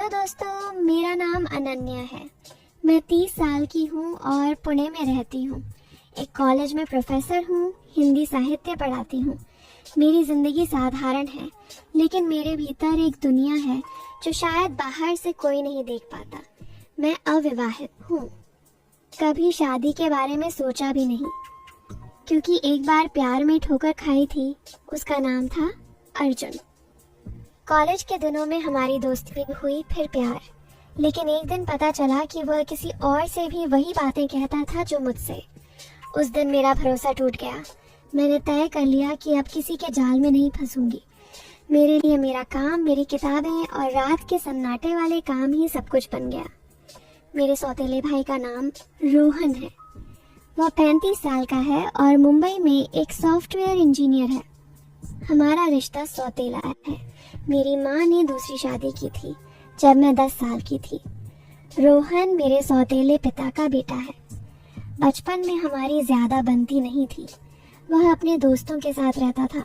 Hello दोस्तों, मेरा नाम अनन्या है। मैं 30 साल की हूँ और पुणे में रहती हूँ। एक कॉलेज में प्रोफेसर हूँ, हिंदी साहित्य पढ़ाती हूँ। मेरी ज़िंदगी साधारण है, लेकिन मेरे भीतर एक दुनिया है जो शायद बाहर से कोई नहीं देख पाता। मैं अविवाहित हूँ। कभी शादी के बारे में सोचा भी नहीं, क्योंकि एक बार प्यार में ठोकर खाई थी। उसका नाम था अर्जुन। कॉलेज के दिनों में हमारी दोस्ती हुई, फिर प्यार। लेकिन एक दिन पता चला कि वह किसी और से भी वही बातें कहता था जो मुझसे। उस दिन मेरा भरोसा टूट गया। मैंने तय कर लिया कि अब किसी के जाल में नहीं फंसूंगी। मेरे लिए मेरा काम, मेरी किताबें और रात के सन्नाटे वाले काम ही सब कुछ बन गया। मेरे सौतेले भाई का नाम रोहन है। वह 35 साल का है और मुंबई में एक सॉफ्टवेयर इंजीनियर है। हमारा रिश्ता सौतेला है। मेरी माँ ने दूसरी शादी की थी जब मैं 10 साल की थी। रोहन मेरे सौतेले पिता का बेटा है। बचपन में हमारी ज्यादा बनती नहीं थी। वह अपने दोस्तों के साथ रहता था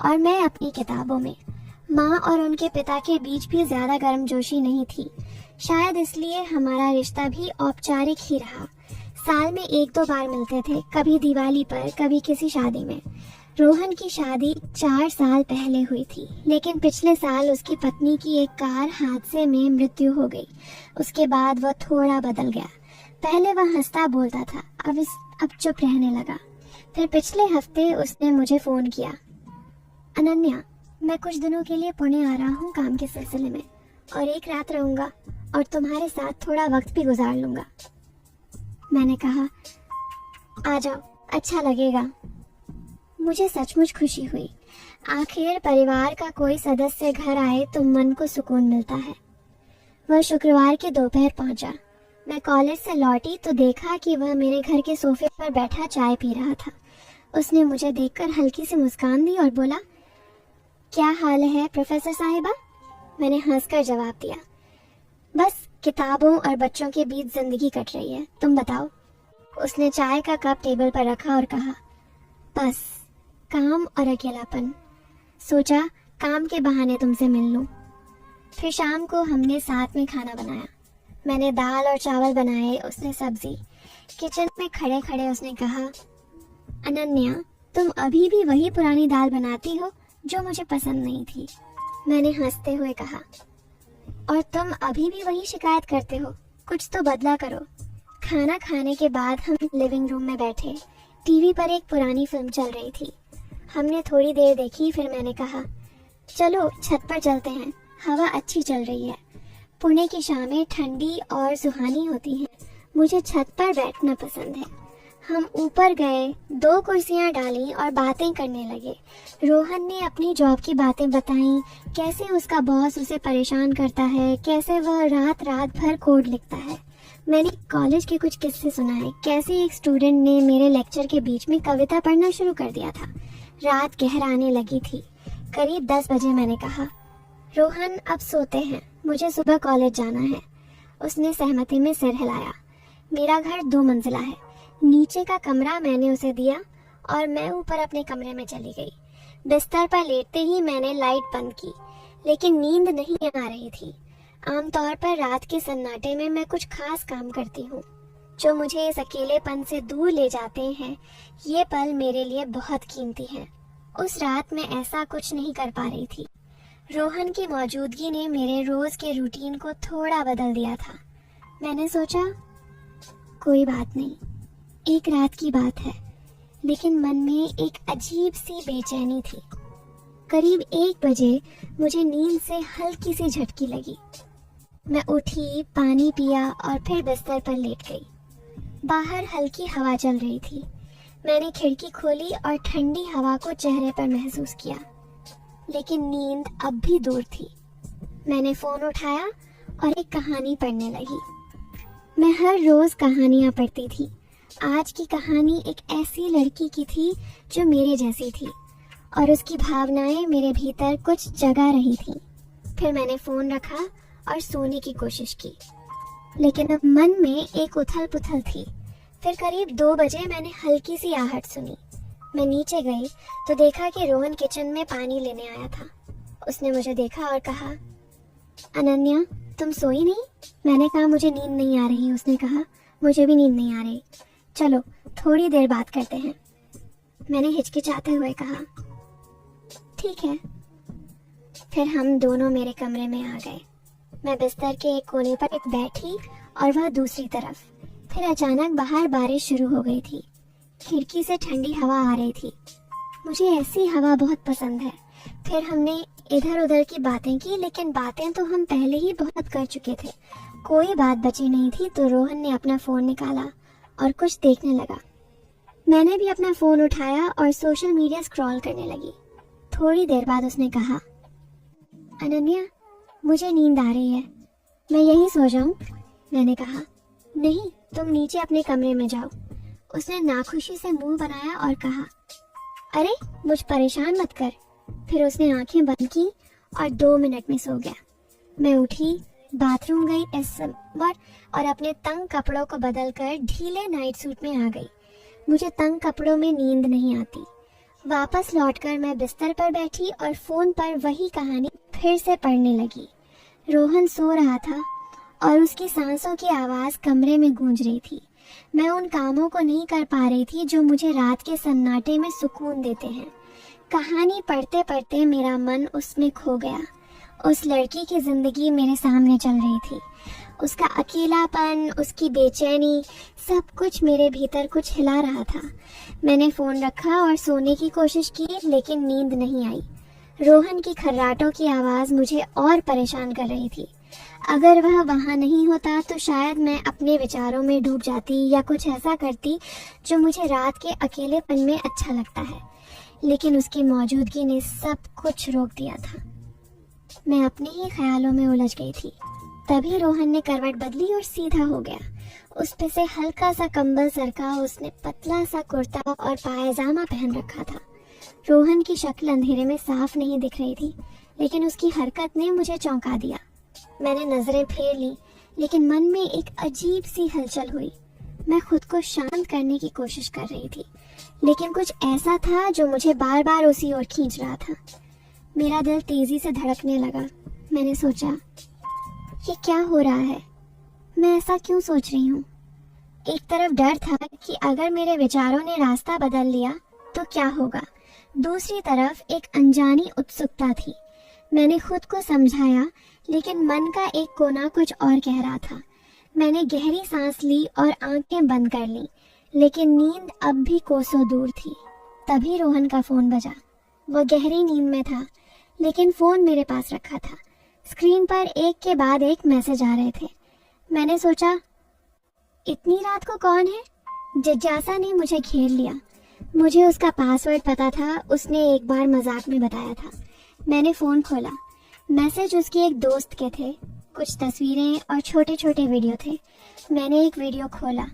और मैं अपनी किताबों में। माँ और उनके पिता के बीच भी ज्यादा गर्मजोशी नहीं थी। शायद इसलिए हमारा रिश्ता भी औपचारिक ही रहा। साल में 1-2 बार मिलते थे, कभी दिवाली पर, कभी किसी शादी में। रोहन की शादी 4 साल पहले हुई थी, लेकिन पिछले साल उसकी पत्नी की एक कार हादसे में मृत्यु हो गई। उसके बाद वह थोड़ा बदल गया। पहले वह हंसता बोलता था, अब चुप रहने लगा। फिर पिछले हफ्ते उसने मुझे फोन किया, अनन्या, मैं कुछ दिनों के लिए पुणे आ रहा हूँ काम के सिलसिले में, और एक रात रहूंगा और तुम्हारे साथ थोड़ा वक्त भी गुजार लूंगा। मैंने कहा, आ जाओ, अच्छा लगेगा। मुझे सचमुच खुशी हुई। आखिर परिवार का कोई सदस्य घर आए तो मन को सुकून मिलता है। वह शुक्रवार के दोपहर पहुंचा। मैं कॉलेज से लौटी तो देखा कि वह मेरे घर के सोफे पर बैठा चाय पी रहा था। उसने मुझे देखकर हल्की सी मुस्कान दी और बोला, क्या हाल है प्रोफेसर साहिबा? मैंने हंसकर जवाब दिया, बस किताबों और बच्चों के बीच जिंदगी कट रही है, तुम बताओ। उसने चाय का कप टेबल पर रखा और कहा, बस काम और अकेलापन। सोचा काम के बहाने तुमसे मिल लूं। फिर शाम को हमने साथ में खाना बनाया। मैंने दाल और चावल बनाए, उसने सब्जी। किचन में खड़े खड़े उसने कहा, अनन्या, तुम अभी भी वही पुरानी दाल बनाती हो जो मुझे पसंद नहीं थी। मैंने हंसते हुए कहा, और तुम अभी भी वही शिकायत करते हो, कुछ तो बदला करो। खाना खाने के बाद हम लिविंग रूम में बैठे। टीवी पर एक पुरानी फिल्म चल रही थी। हमने थोड़ी देर देखी, फिर मैंने कहा, चलो छत पर चलते हैं, हवा अच्छी चल रही है। पुणे की शामें ठंडी और सुहानी होती हैं। मुझे छत पर बैठना पसंद है। हम ऊपर गए, 2 कुर्सियां डाली और बातें करने लगे। रोहन ने अपनी जॉब की बातें बताई, कैसे उसका बॉस उसे परेशान करता है, कैसे वह रात रात भर कोड लिखता है। मैंने कॉलेज के कुछ किस्से सुनाए, कैसे एक स्टूडेंट ने मेरे लेक्चर के बीच में कविता पढ़ना शुरू कर दिया था। रात गहराने लगी थी। करीब 10 बजे मैंने कहा, रोहन अब सोते हैं, मुझे सुबह कॉलेज जाना है। उसने सहमति में सिर हिलाया। मेरा घर 2 मंजिला है। नीचे का कमरा मैंने उसे दिया और मैं ऊपर अपने कमरे में चली गई। बिस्तर पर लेटते ही मैंने लाइट बंद की, लेकिन नींद नहीं आ रही थी। आमतौर पर रात के सन्नाटे में मैं कुछ खास काम करती हूँ जो मुझे इस अकेलेपन से दूर ले जाते हैं। ये पल मेरे लिए बहुत कीमती हैं। उस रात मैं ऐसा कुछ नहीं कर पा रही थी। रोहन की मौजूदगी ने मेरे रोज के रूटीन को थोड़ा बदल दिया था। मैंने सोचा, कोई बात नहीं, एक रात की बात है। लेकिन मन में एक अजीब सी बेचैनी थी। करीब 1 बजे मुझे नींद से हल्की सी झटकी लगी। मैं उठी, पानी पिया और फिर बिस्तर पर लेट गई। बाहर हल्की हवा चल रही थी। मैंने खिड़की खोली और ठंडी हवा को चेहरे पर महसूस किया, लेकिन नींद अब भी दूर थी। मैंने फोन उठाया और एक कहानी पढ़ने लगी। मैं हर रोज कहानियां पढ़ती थी। आज की कहानी एक ऐसी लड़की की थी जो मेरे जैसी थी और उसकी भावनाएं मेरे भीतर कुछ जगा रही थी। फिर मैंने फोन रखा और सोने की कोशिश की, लेकिन अब मन में एक उथल पुथल थी। फिर करीब 2 बजे मैंने हल्की सी आहट सुनी। मैं नीचे गई तो देखा कि रोहन किचन में पानी लेने आया था। उसने मुझे देखा और कहा, अनन्या, तुम सोई नहीं? मैंने कहा मुझे नींद नहीं आ रही। उसने कहा मुझे भी नींद नहीं आ रही, चलो थोड़ी देर बात करते हैं। मैंने हिचकिचाते हुए कहा ठीक है। फिर हम दोनों मेरे कमरे में आ गए। मैं बिस्तर के एक कोने पर बैठी और वह दूसरी तरफ। फिर अचानक बाहर बारिश शुरू हो गई थी। खिड़की से ठंडी हवा आ रही थी। मुझे ऐसी हवा बहुत पसंद है। फिर हमने इधर उधर की बातें की, लेकिन बातें तो हम पहले ही बहुत कर चुके थे। कोई बात बची नहीं थी। तो रोहन ने अपना फ़ोन निकाला और कुछ देखने लगा। मैंने भी अपना फ़ोन उठाया और सोशल मीडिया स्क्रॉल करने लगी। थोड़ी देर बाद उसने कहा अनन्या, मुझे नींद आ रही है, मैं यहीं सो जाऊं? मैंने कहा नहीं, तुम नीचे अपने कमरे में जाओ। उसने नाखुशी से मुंह बनाया और कहा अरे मुझ परेशान मत कर। फिर उसने आंखें बंद की और 2 मिनट में सो गया। मैं उठी, बाथरूम गई और अपने तंग कपड़ों को बदलकर ढीले नाइट सूट में आ गई। मुझे तंग कपड़ों में नींद नहीं आती। वापस लौटकर मैं बिस्तर पर बैठी और फोन पर वही कहानी फिर से पढ़ने लगी। रोहन सो रहा था और उसकी सांसों की आवाज़ कमरे में गूंज रही थी। मैं उन कामों को नहीं कर पा रही थी जो मुझे रात के सन्नाटे में सुकून देते हैं। कहानी पढ़ते पढ़ते मेरा मन उसमें खो गया। उस लड़की की जिंदगी मेरे सामने चल रही थी। उसका अकेलापन, उसकी बेचैनी, सब कुछ मेरे भीतर कुछ हिला रहा था। मैंने फ़ोन रखा और सोने की कोशिश की, लेकिन नींद नहीं आई। रोहन की खर्राटों की आवाज़ मुझे और परेशान कर रही थी। अगर वह वहाँ नहीं होता तो शायद मैं अपने विचारों में डूब जाती या कुछ ऐसा करती जो मुझे रात के अकेलेपन में अच्छा लगता है। लेकिन उसकी मौजूदगी ने सब कुछ रोक दिया था। मैं अपने ही ख्यालों में उलझ गई थी। तभी रोहन ने करवट बदली और सीधा हो गया। उस पे से हल्का सा कंबल सरका। उसने पतला सा कुर्ता और पायजामा पहन रखा था। रोहन की शक्ल अंधेरे में साफ नहीं दिख रही थी, लेकिन उसकी हरकत ने मुझे चौंका दिया। मैंने नजरें फेर ली, लेकिन मन में एक अजीब सी हलचल हुई। मैं खुद को शांत करने की कोशिश कर रही थी, लेकिन कुछ ऐसा था जो मुझे बार बार उसी ओर खींच रहा था। मेरा दिल तेजी से धड़कने लगा। मैंने सोचा, ये क्या हो रहा है? मैं ऐसा क्यों सोच रही हूँ? एक तरफ डर था कि अगर मेरे विचारों ने रास्ता बदल लिया तो क्या होगा। दूसरी तरफ एक अनजानी उत्सुकता थी। मैंने खुद को समझाया, लेकिन मन का एक कोना कुछ और कह रहा था। मैंने गहरी सांस ली और आंखें बंद कर लीं, लेकिन नींद अब भी कोसों दूर थी। तभी रोहन का फोन बजा। वह गहरी नींद में था, लेकिन फोन मेरे पास रखा था। स्क्रीन पर एक के बाद एक मैसेज आ रहे थे। मैंने सोचा, इतनी रात को कौन है? जिज्ञासा ने मुझे घेर लिया। मुझे उसका पासवर्ड पता था, उसने एक बार मजाक में बताया था। मैंने फोन खोला। मैसेज उसके एक दोस्त के थे। कुछ तस्वीरें और छोटे छोटे वीडियो थे। मैंने एक वीडियो खोला।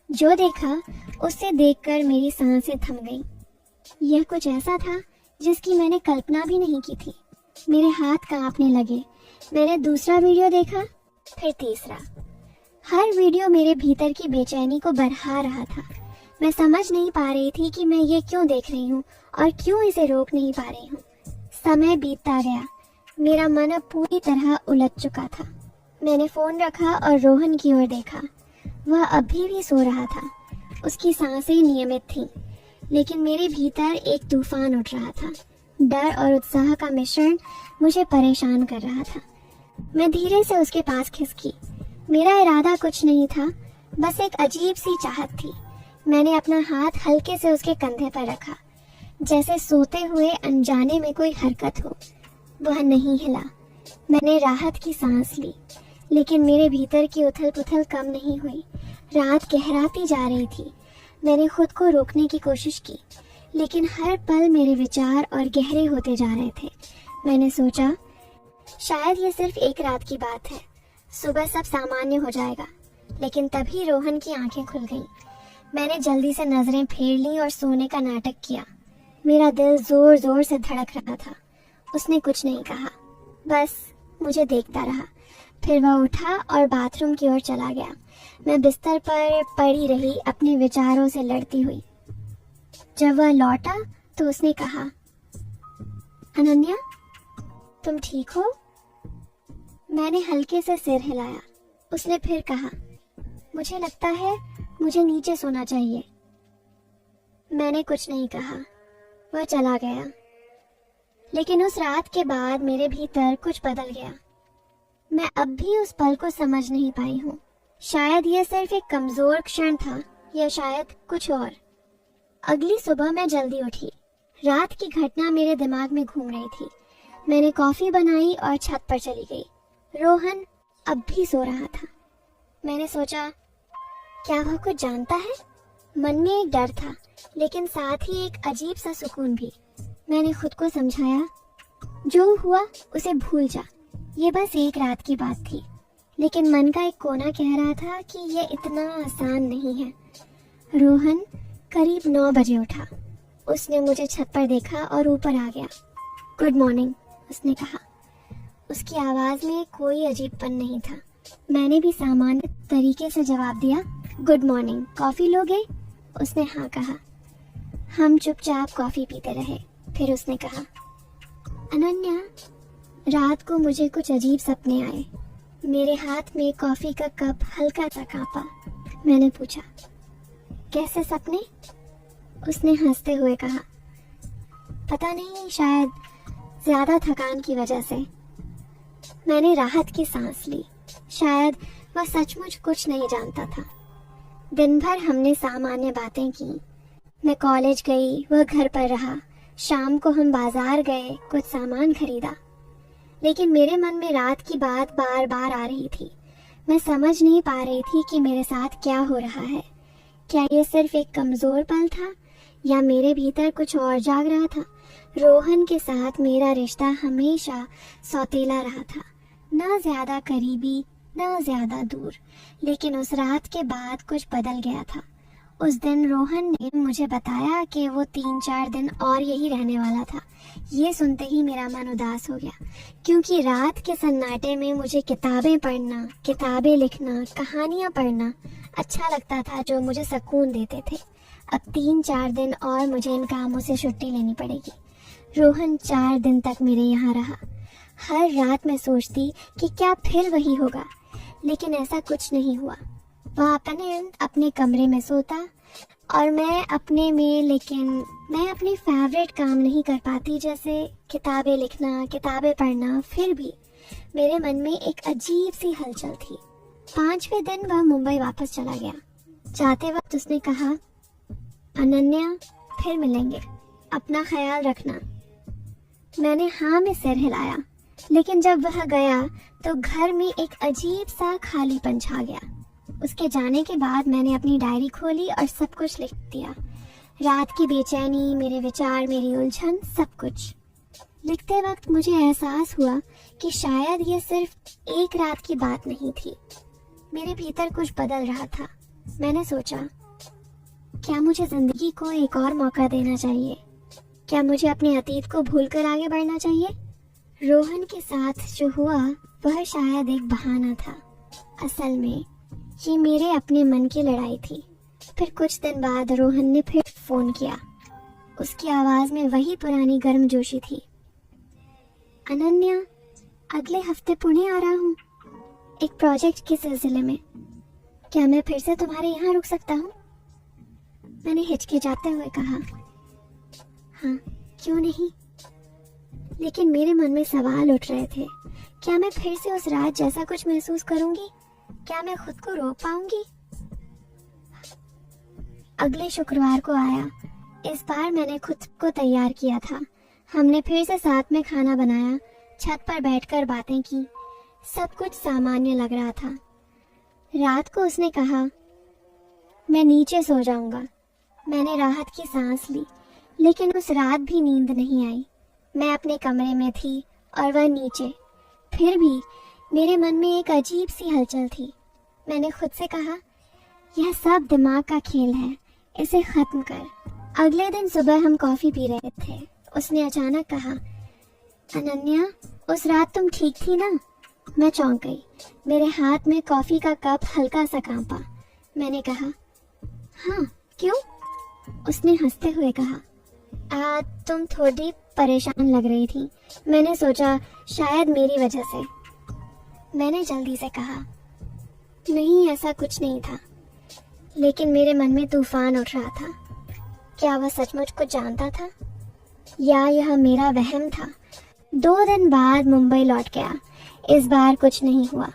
जो देखा उससे देखकर मेरी सांसें थम गईं। यह कुछ ऐसा था जिसकी मैंने कल्पना भी नहीं की थी। मेरे हाथ कांपने लगे। मैंने दूसरा वीडियो देखा, फिर तीसरा। हर वीडियो मेरे भीतर की बेचैनी को बढ़ा रहा था। मैं समझ नहीं पा रही थी कि मैं ये क्यों देख रही हूँ और क्यों इसे रोक नहीं पा रही हूँ। समय बीतता गया। मेरा मन अब पूरी तरह उलझ चुका था। मैंने फोन रखा और रोहन की ओर देखा। वह अभी भी सो रहा था। उसकी सांसें नियमित थीं, लेकिन मेरे भीतर एक तूफान उठ रहा था। डर और उत्साह का मिश्रण मुझे परेशान कर रहा था। मैं धीरे से उसके पास खिसकी। मेरा इरादा कुछ नहीं था, बस एक अजीब सी चाहत थी। मैंने अपना हाथ हल्के से उसके कंधे पर रखा, जैसे सोते हुए अनजाने में कोई हरकत हो। वह नहीं हिला। मैंने राहत की सांस ली, लेकिन मेरे भीतर की उथल पुथल कम नहीं हुई। रात गहराती जा रही थी। मैंने खुद को रोकने की कोशिश की, लेकिन हर पल मेरे विचार और गहरे होते जा रहे थे। मैंने सोचा, शायद ये सिर्फ एक रात की बात है, सुबह सब सामान्य हो जाएगा। लेकिन तभी रोहन की आंखें खुल गईं। मैंने जल्दी से नजरें फेर लीं और सोने का नाटक किया। मेरा दिल जोर जोर से धड़क रहा था। उसने कुछ नहीं कहा, बस मुझे देखता रहा। फिर वह उठा और बाथरूम की ओर चला गया। मैं बिस्तर पर पड़ी रही, अपने विचारों से लड़ती हुई। जब वह लौटा तो उसने कहा, अनन्या, तुम ठीक हो? मैंने हल्के से सिर हिलाया। उसने फिर कहा, मुझे लगता है मुझे नीचे सोना चाहिए। मैंने कुछ नहीं कहा। वह चला गया। लेकिन उस रात के बाद मेरे भीतर कुछ बदल गया। मैं अब भी उस पल को समझ नहीं पाई हूँ। शायद यह सिर्फ एक कमजोर क्षण था या शायद कुछ और। अगली सुबह मैं जल्दी उठी। रात की घटना मेरे दिमाग में घूम रही थी। मैंने कॉफी बनाई और छत पर चली गई। रोहन अब भी सो रहा था। मैंने सोचा, क्या वह कुछ जानता है? मन में एक डर था, लेकिन साथ ही एक अजीब सा सुकून भी। मैंने खुद को समझाया, जो हुआ उसे भूल जा, ये बस एक रात की बात थी। लेकिन मन का एक कोना कह रहा था कि यह इतना आसान नहीं है। रोहन करीब 9 बजे उठा। उसने मुझे छत पर देखा और ऊपर आ गया। गुड मॉर्निंग, उसने कहा। उसकी आवाज में कोई अजीबपन नहीं था। मैंने भी सामान्य तरीके से जवाब दिया, गुड मॉर्निंग, कॉफी लोगे? उसने हाँ कहा। हम चुपचाप कॉफी पीते रहे। फिर उसने कहा, अनन्या, रात को मुझे कुछ अजीब सपने आए। मेरे हाथ में कॉफी का कप हल्का सा कांपा। मैंने पूछा, कैसे सपने? उसने हंसते हुए कहा, पता नहीं, शायद ज्यादा थकान की वजह से। मैंने राहत की सांस ली। शायद वह सचमुच कुछ नहीं जानता था। दिन भर हमने सामान्य बातें की। मैं कॉलेज गई, वह घर पर रहा। शाम को हम बाजार गए, कुछ सामान खरीदा। लेकिन मेरे मन में रात की बात बार बार आ रही थी। मैं समझ नहीं पा रही थी कि मेरे साथ क्या हो रहा है। क्या ये सिर्फ एक कमजोर पल था या मेरे भीतर कुछ और जाग रहा था? रोहन के साथ मेरा रिश्ता हमेशा सौतेला रहा था, न ज्यादा करीबी न ज्यादा दूर। लेकिन उस रात के बाद कुछ बदल गया था। उस दिन रोहन ने मुझे बताया कि वो 3-4 दिन और यही रहने वाला था। ये सुनते ही मेरा मन उदास हो गया, क्योंकि रात के सन्नाटे में मुझे किताबें पढ़ना, किताबें लिखना, कहानियां पढ़ना अच्छा लगता था, जो मुझे सुकून देते थे। अब 3-4 दिन और मुझे इन कामों से छुट्टी लेनी पड़ेगी। रोहन 4 दिन तक मेरे यहाँ रहा। हर रात मैं सोचती कि क्या फिर वही होगा, लेकिन ऐसा कुछ नहीं हुआ। वह अपने कमरे में सोता और मैं अपने में। लेकिन मैं अपनी फेवरेट काम नहीं कर पाती, जैसे किताबें लिखना, किताबें पढ़ना। फिर भी मेरे मन में एक अजीब सी हलचल थी। 5वें दिन वह मुंबई वापस चला गया। जाते वक्त उसने कहा, अनन्या, फिर मिलेंगे, अपना ख्याल रखना। मैंने हाँ में सिर हिलाया। लेकिन जब वह गया तो घर में एक अजीब सा खालीपन छा गया। उसके जाने के बाद मैंने अपनी डायरी खोली और सब कुछ लिख दिया। रात की बेचैनी, मेरे विचार, मेरी उलझन, सब कुछ। लिखते वक्त मुझे एहसास हुआ कि शायद ये सिर्फ एक रात की बात नहीं थी। मेरे भीतर कुछ बदल रहा था। मैंने सोचा, क्या मुझे जिंदगी को एक और मौका देना चाहिए? क्या मुझे अपने अतीत को भूलकर आगे बढ़ना चाहिए? रोहन के साथ जो हुआ वह शायद एक बहाना था। असल में ये मेरे अपने मन की लड़ाई थी। फिर कुछ दिन बाद रोहन ने फिर फोन किया। उसकी आवाज में वही पुरानी गर्मजोशी थी। अनन्या, अगले हफ्ते पुणे आ रहा हूँ, एक प्रोजेक्ट के सिलसिले में। क्या मैं फिर से तुम्हारे यहाँ रुक सकता हूँ? मैंने हिचकिचाते हुए कहा, हाँ, क्यों नहीं। लेकिन मेरे मन में सवाल उठ रहे थे। क्या मैं फिर से उस रात जैसा कुछ महसूस करूंगी? क्या मैं खुद को रोक पाऊंगी? अगले शुक्रवार को आया। इस बार मैंने खुद को तैयार किया था। हमने फिर से साथ में खाना बनाया, छत पर बैठकर बातें की। सब कुछ सामान्य लग रहा था। रात को उसने कहा, मैं नीचे सो जाऊंगा। मैंने राहत की सांस ली, लेकिन उस रात भी नींद नहीं आई। मैं अपने कमरे में थी और वह नीचे। फिर भी मेरे मन में एक अजीब सी हलचल थी। मैंने खुद से कहा, यह सब दिमाग का खेल है, इसे खत्म कर। अगले दिन सुबह हम कॉफी पी रहे थे। उसने अचानक कहा, अनन्या, उस रात तुम ठीक थी ना? मैं चौंक गई। मेरे हाथ में कॉफी का कप हल्का सा कांपा। मैंने कहा, हाँ, क्यों? उसने हंसते हुए कहा, तुम थोड़ी परेशान लग रही थी। मैंने सोचा शायद मेरी वजह से। मैंने जल्दी से कहा, नहीं ऐसा कुछ नहीं था। लेकिन मेरे मन में तूफान उठ रहा था। क्या वह सचमुच कुछ जानता था या यह मेरा वहम था? 2 दिन बाद मुंबई लौट गया। इस बार कुछ नहीं हुआ।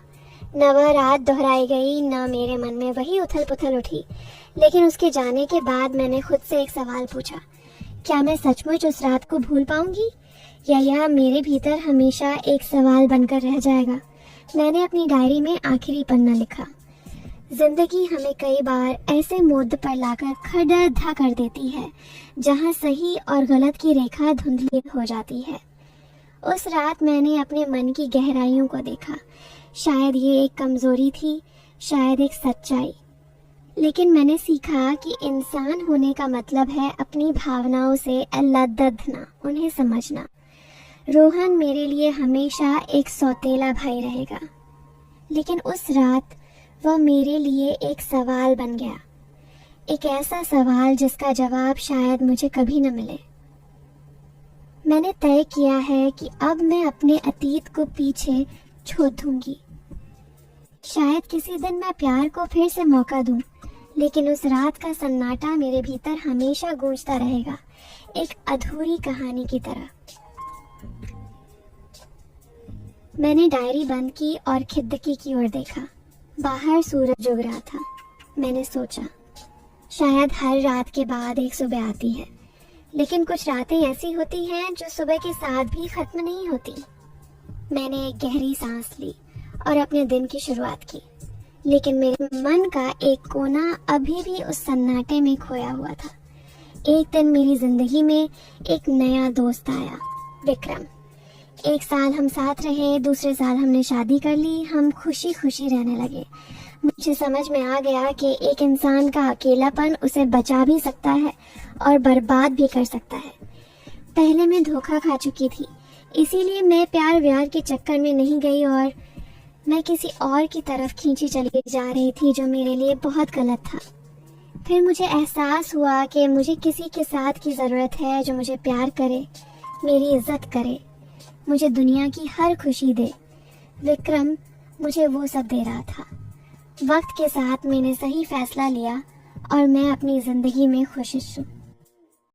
न वह रात दोहराई गई, न मेरे मन में वही उथल पुथल उठी। लेकिन उसके जाने के बाद मैंने खुद से एक सवाल पूछा, क्या मैं सचमुच उस रात को भूल पाऊंगी या यह मेरे भीतर हमेशा एक सवाल बनकर रह जाएगा? मैंने अपनी डायरी में आखिरी पन्ना लिखा। जिंदगी हमें कई बार ऐसे मोड़ पर लाकर खड़ा कर देती है जहां सही और गलत की रेखा धुंधली हो जाती है। उस रात मैंने अपने मन की गहराइयों को देखा। शायद ये एक कमजोरी थी, शायद एक सच्चाई। लेकिन मैंने सीखा कि इंसान होने का मतलब है अपनी भावनाओं से लदना, उन्हें समझना। रोहन मेरे लिए हमेशा एक सौतेला भाई रहेगा, लेकिन उस रात वह मेरे लिए एक सवाल बन गया। एक ऐसा सवाल जिसका जवाब शायद मुझे कभी न मिले। मैंने तय किया है कि अब मैं अपने अतीत को पीछे छोड़ दूंगी। शायद किसी दिन मैं प्यार को फिर से मौका दूं, लेकिन उस रात का सन्नाटा मेरे भीतर हमेशा गूंजता रहेगा, एक अधूरी कहानी की तरह। मैंने डायरी बंद की और खिड़की की ओर देखा। बाहर सूरज उग रहा था। मैंने सोचा, शायद हर रात के बाद एक सुबह आती है, लेकिन कुछ रातें ऐसी होती हैं जो सुबह के साथ भी खत्म नहीं होती। मैंने एक गहरी सांस ली और अपने दिन की शुरुआत की, लेकिन मेरे मन का एक कोना अभी भी उस सन्नाटे में खोया हुआ था। एक दिन मेरी जिंदगी में एक नया दोस्त आया, विक्रम। 1 साल हम साथ रहे, दूसरे साल हमने शादी कर ली। हम खुशी खुशी रहने लगे। मुझे समझ में आ गया कि एक इंसान का अकेलापन उसे बचा भी सकता है और बर्बाद भी कर सकता है। पहले मैं धोखा खा चुकी थी, इसीलिए मैं प्यार व्यार के चक्कर में नहीं गई और मैं किसी और की तरफ खींची चली जा रही थी, जो मेरे लिए बहुत गलत था। फिर मुझे एहसास हुआ कि मुझे किसी के साथ की ज़रूरत है जो मुझे प्यार करे, मेरी इज्जत करे, मुझे दुनिया की हर खुशी दे। विक्रम मुझे वो सब दे रहा था। वक्त के साथ मैंने सही फैसला लिया और मैं अपनी ज़िंदगी में खुश हूँ।